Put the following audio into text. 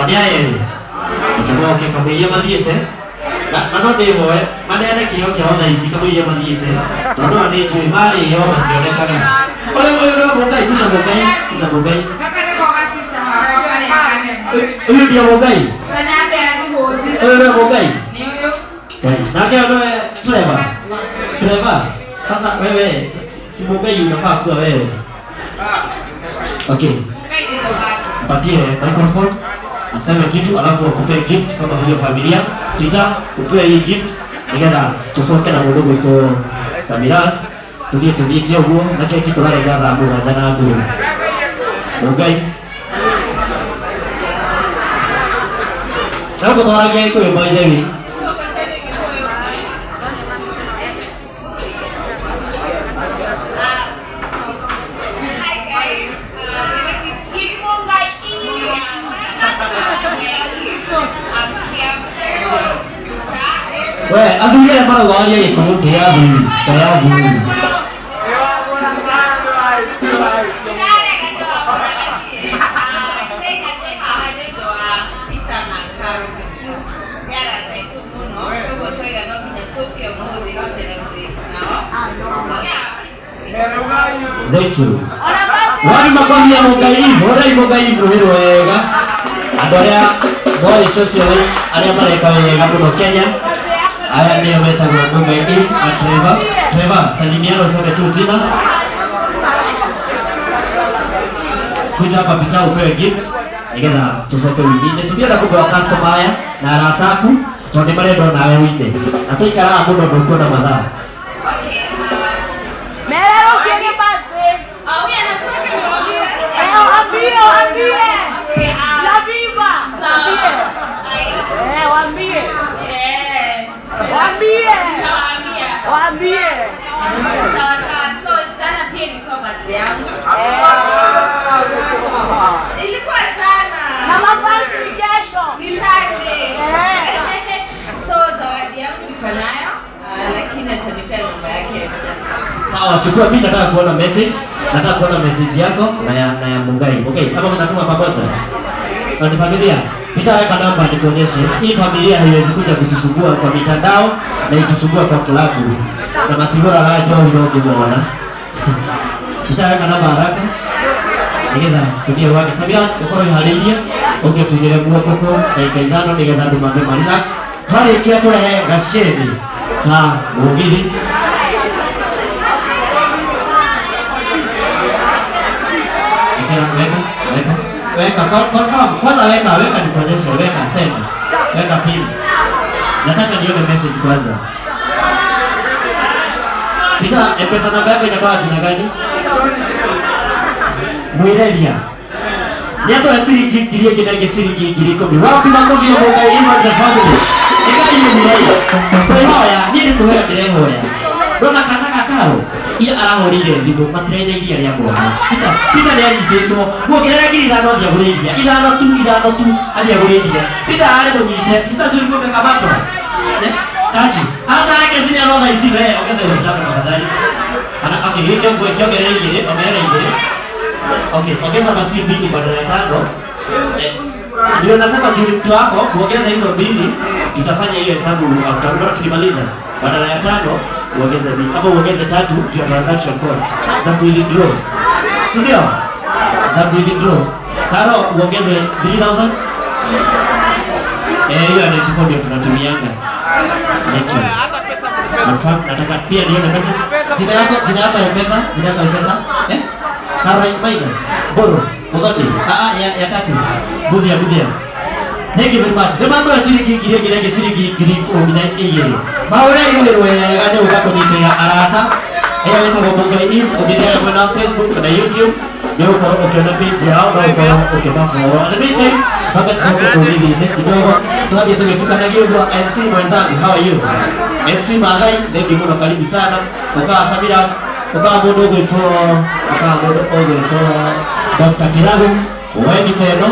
Onia eri. Ikaba oke kamuye mathiete. Na no ndihoe manene kiyo kia ona ici kamuye mathiete. Tondu ani tui mari yo mationekaga. Oyo no Mungai kuja Mungai. Uyu ndio Mungai. Uyu ndio Mungai. Nake ono Trevor. Sasa wewe si Mungai unafaa kuwa wewe. Okay. Patie microphone. Aseme kitu alafu akupe gift kama vile familia. Tita upewe hii gift. Nigenda tusoke na mudogo ito Samiras. Tulie kio huo na kile kitu wale gatha mbuga jana ndu. Mungai. Chako toragia iko yo by the way. Weh, adulia mara wali iko tayari. Thank you. Wali makwambia Mungai hilo wega. Adorea boy socialist aria mareka wega muno Kenya. Aya ni ametagwa Mungai na Trevor salimiano sote tu jina. Kuja hapa pita upewe gift. Nigetha tusoke wingine. Tukienda kupewa customer haya na arataku tonde marendo nawe winde. Atuikara muno ndukuona madhara. Waambie. So jana pia ilikuwa birthday yangu. Ilikuwa jana. Na mafans ni kesho. Ni Saturday. So zawadi yangu niko nayo, lakini atanipea namba yake. Sawa, chukua mimi nataka kuona message. Nataka kuona message yako na ya Mungai. Okay, kama mnatuma pamoja. Na ni familia. Nitaweka namba nikuonyeshe. Hii familia haiwezi kuja kutusugua kwa mitandao na itusugua kwa klabu. Na matigora rajo inongimona. Nitaweka namba haraka. Nigetha tugie wake Samiras ukoro ihariria. Oke tunyere guoko na ikaithano nigetha ndumambe relax. Twari kia turehe gaceni. Ha, mugithi. Weka confirm. Kwanza weka nikuonyeshe, sema. Weka pin. Nataka nione message kwanza. Pita M-Pesa namba yako inatoa jina gani? Mwirelia. Niato ya shilingi ngiri kinenge shilingi ngiri 10. Wapi makofi ya Mungai ima the family. Eka hiyo mlai. Kwa hoya, nini kuhoya hoya. Dona kanaka karo. Ila arahorire thimu matirene iria ria mwana. Pita ni anyititwo. Muongerera ngiri 5 thia gureithia. 5 tu athia gureithia. Pita ari munyite. Pita curi kumeka mato. Kashi. Asa yake sini roga isibe. Ongeza utaka tafadhali. Okay, hiyo ongerera ingine. Okay, ongeza basi 2 badala ya 5. Ndio nasema juu mtu wako kuongeza hizo 2 tutafanya hiyo hesabu after tukimaliza. Badala ya 5 uongeze 2. Hapo uongeze 3 juu ya transaction cost za withdraw. Ndio? Za withdraw. Karo uongeze 3000. Hiyo ndio ndio tunatumianga. Thank you. Mfano nataka pia nione message. Jina yako M-Pesa? Karo maina. Boro. Mugodi. Ya 3. Budia. Thank you very much. Ndio shilingi ngiri shilingi ngiri 10 Maure ile wega ndio ukakonitira arata. Eyo yetu Mungai ukitaka kwenda Facebook na YouTube. Ndio ukiona page yao na ukiona follow. And meeting hapa tuko kwa hivi ni kidogo. Tuaje tunatukanagia kwa MC mwenzangu. How are you? MC Magai, ndio mwana karibu sana. Ukaa Samiras, ukaa mdogo ito Dr. Kiragu, wewe tena